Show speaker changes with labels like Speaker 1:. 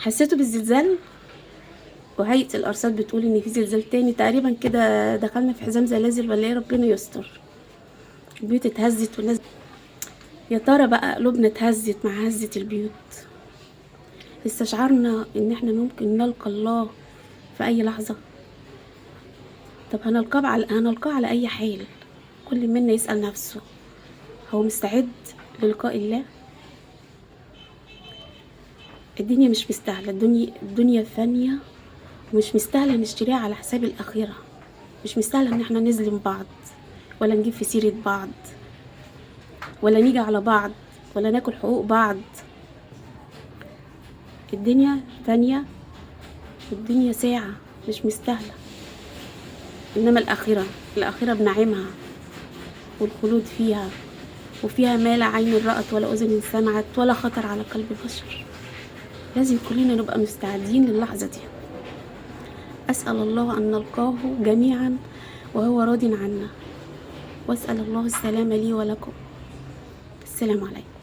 Speaker 1: حسيتوا بالزلزال؟ وهيئة الأرصاد بتقول إن في زلزال تاني تقريبا كده، دخلنا في حزام زلازل ولا إيه؟ ربنا يستر. البيوت اتهزت والناس، يا ترى بقى قلوبنا اتهزت مع هزة البيوت؟ استشعرنا إن إحنا ممكن نلقى الله في أي لحظة. طب هنلقاه على أي حال. كل منا يسأل نفسه، هو مستعد للقاء الله؟ الدنيا مش مستاهلة، الدنيا فانية، ومش مستاهلة نشتريها على حساب الآخرة. مش مستاهلة ان احنا نظلم بعض، ولا نجيب في سيرة بعض، ولا نيجي على بعض، ولا ناكل حقوق بعض. الدنيا فانية، والدنيا ساعة، مش مستاهلة. انما الآخرة بنعيمها والخلود فيها، وفيها ما لا عين رأت ولا أذن سمعت ولا خطر على قلب بشر. لازم كلنا نبقى مستعدين للحظة دي. أسأل الله أن نلقاه جميعا وهو راض عنا، وأسأل الله السلام لي ولكم. السلام عليكم.